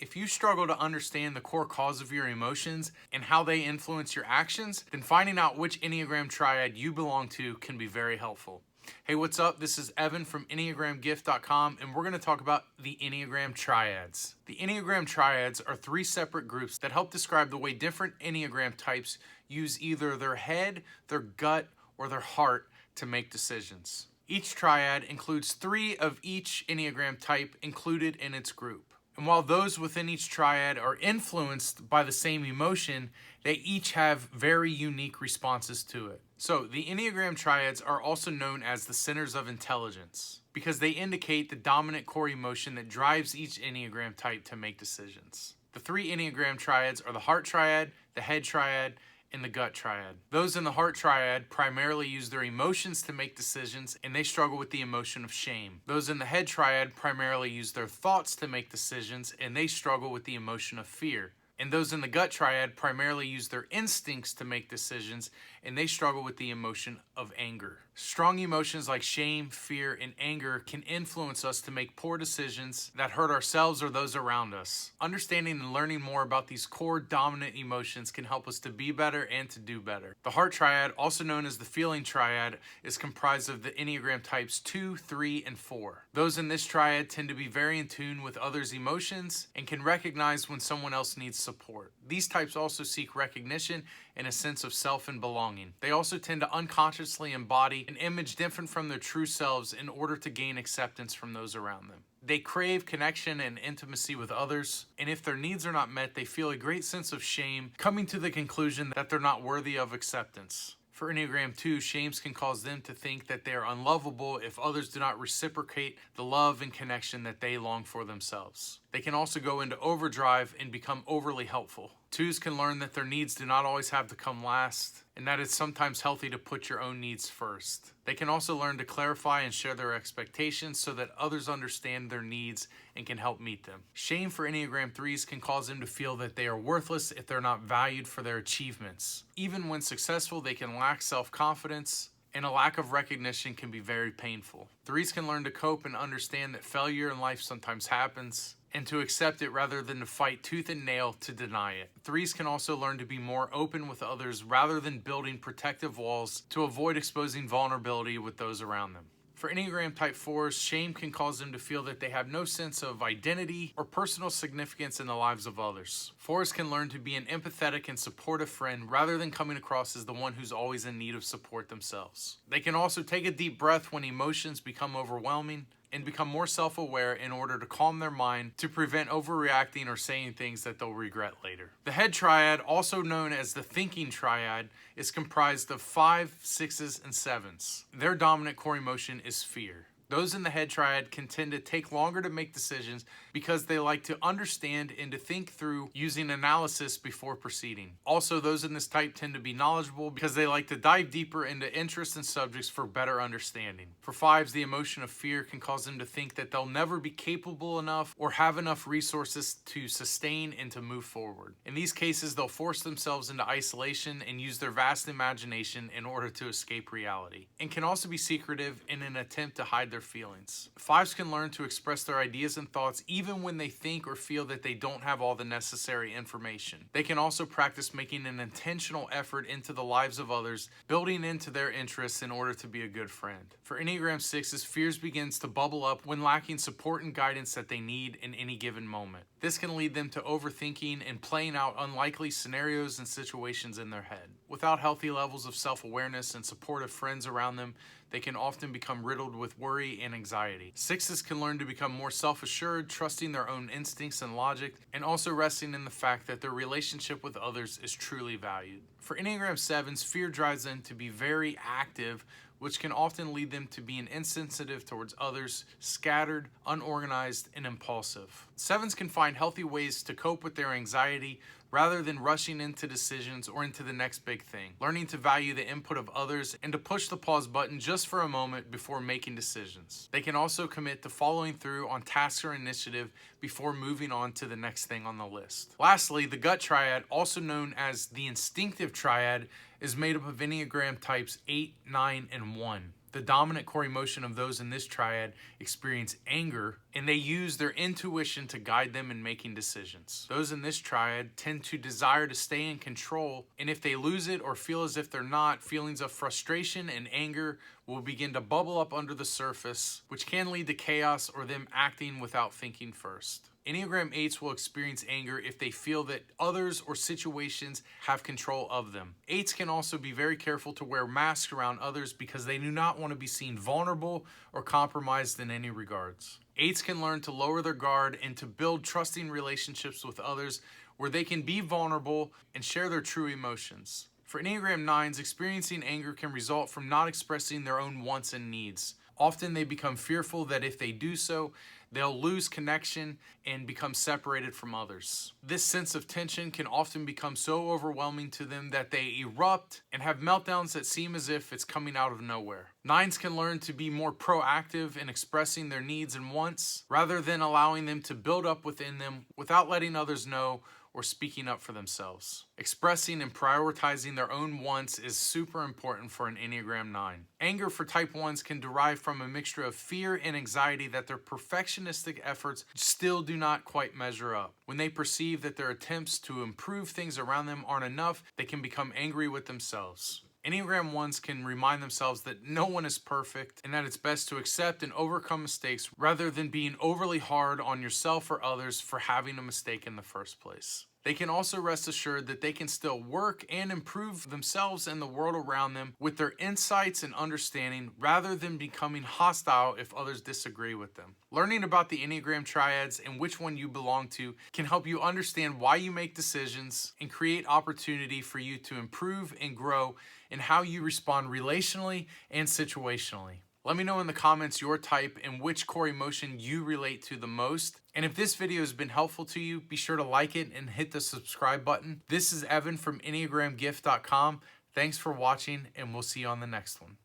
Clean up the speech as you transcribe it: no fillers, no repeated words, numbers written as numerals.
If you struggle to understand the core cause of your emotions and how they influence your actions, then finding out which Enneagram Triad you belong to can be very helpful. Hey, what's up? This is Evan from EnneagramGift.com, and we're going to talk about the Enneagram Triads. The Enneagram Triads are 3 separate groups that help describe the way different Enneagram types use either their head, their gut, or their heart to make decisions. Each triad includes 3 of each Enneagram type included in its group. And while those within each triad are influenced by the same emotion, they each have very unique responses to it. So the Enneagram Triads are also known as the centers of intelligence because they indicate the dominant core emotion that drives each Enneagram type to make decisions. The 3 Enneagram Triads are the Heart Triad, the Head Triad, and the Gut Triad. Those in the Heart Triad primarily use their emotions to make decisions, and they struggle with the emotion of shame. Those in the Head Triad primarily use their thoughts to make decisions, and they struggle with the emotion of fear. And those in the Gut Triad primarily use their instincts to make decisions, and they struggle with the emotion of anger. Strong emotions like shame, fear, and anger can influence us to make poor decisions that hurt ourselves or those around us. Understanding and learning more about these core dominant emotions can help us to be better and to do better. The Heart Triad, also known as the Feeling Triad, is comprised of the Enneagram types 2, 3, and 4. Those in this triad tend to be very in tune with others' emotions and can recognize when someone else needs support. These types also seek recognition and a sense of self and belonging. They also tend to unconsciously embody an image different from their true selves in order to gain acceptance from those around them. They crave connection and intimacy with others, and if their needs are not met, they feel a great sense of shame, coming to the conclusion that they're not worthy of acceptance. For Enneagram 2, shames can cause them to think that they are unlovable if others do not reciprocate the love and connection that they long for themselves. They can also go into overdrive and become overly helpful. 2s can learn that their needs do not always have to come last, and that it's sometimes healthy to put your own needs first. They can also learn to clarify and share their expectations so that others understand their needs and can help meet them. Shame for Enneagram 3s can cause them to feel that they are worthless if they're not valued for their achievements. Even when successful, they can lack self-confidence, and a lack of recognition can be very painful. 3s can learn to cope and understand that failure in life sometimes happens, and to accept it rather than to fight tooth and nail to deny it. 3s can also learn to be more open with others rather than building protective walls to avoid exposing vulnerability with those around them. For Enneagram Type 4s, shame can cause them to feel that they have no sense of identity or personal significance in the lives of others. 4s can learn to be an empathetic and supportive friend rather than coming across as the one who's always in need of support themselves. They can also take a deep breath when emotions become overwhelming and become more self-aware in order to calm their mind to prevent overreacting or saying things that they'll regret later. The Head Triad, also known as the Thinking Triad, is comprised of 5, 6s, and 7s. Their dominant core emotion is fear. Those in the Head Triad can tend to take longer to make decisions because they like to understand and to think through using analysis before proceeding. Also, those in this type tend to be knowledgeable because they like to dive deeper into interests and subjects for better understanding. For 5s, the emotion of fear can cause them to think that they'll never be capable enough or have enough resources to sustain and to move forward. In these cases, they'll force themselves into isolation and use their vast imagination in order to escape reality, and can also be secretive in an attempt to hide their feelings. 5s can learn to express their ideas and thoughts even when they think or feel that they don't have all the necessary information. They can also practice making an intentional effort into the lives of others, building into their interests in order to be a good friend. For Enneagram 6s, fears begins to bubble up when lacking support and guidance that they need in any given moment. This can lead them to overthinking and playing out unlikely scenarios and situations in their head. Without healthy levels of self-awareness and supportive friends around them, they can often become riddled with worry and anxiety. 6s can learn to become more self-assured, trusting their own instincts and logic, and also resting in the fact that their relationship with others is truly valued. For Enneagram 7s, fear drives them to be very active, which can often lead them to being insensitive towards others, scattered, unorganized, and impulsive. 7s can find healthy ways to cope with their anxiety rather than rushing into decisions or into the next big thing, learning to value the input of others and to push the pause button just for a moment before making decisions. They can also commit to following through on tasks or initiative before moving on to the next thing on the list. Lastly, the Gut Triad, also known as the Instinctive Triad, is made up of Enneagram types 8, 9, and 1. The dominant core emotion of those in this triad experience anger, and they use their intuition to guide them in making decisions. Those in this triad tend to desire to stay in control, and if they lose it or feel as if they're not, feelings of frustration and anger will begin to bubble up under the surface, which can lead to chaos or them acting without thinking first. Enneagram 8s will experience anger if they feel that others or situations have control of them. 8s can also be very careful to wear masks around others because they do not want to be seen vulnerable or compromised in any regards. 8s can learn to lower their guard and to build trusting relationships with others where they can be vulnerable and share their true emotions. For Enneagram 9s, experiencing anger can result from not expressing their own wants and needs. Often they become fearful that if they do so, they'll lose connection and become separated from others. This sense of tension can often become so overwhelming to them that they erupt and have meltdowns that seem as if it's coming out of nowhere. 9s can learn to be more proactive in expressing their needs and wants rather than allowing them to build up within them without letting others know or speaking up for themselves. Expressing and prioritizing their own wants is super important for an Enneagram 9. Anger for type 1s can derive from a mixture of fear and anxiety that their perfectionistic efforts still do not quite measure up. When they perceive that their attempts to improve things around them aren't enough, they can become angry with themselves. Enneagram 1s can remind themselves that no one is perfect and that it's best to accept and overcome mistakes rather than being overly hard on yourself or others for having a mistake in the first place. They can also rest assured that they can still work and improve themselves and the world around them with their insights and understanding rather than becoming hostile if others disagree with them. Learning about the Enneagram Triads and which one you belong to can help you understand why you make decisions and create opportunity for you to improve and grow in how you respond relationally and situationally. Let me know in the comments your type and which core emotion you relate to the most. And if this video has been helpful to you, be sure to like it and hit the subscribe button. This is Evan from EnneagramGift.com. Thanks for watching, and we'll see you on the next one.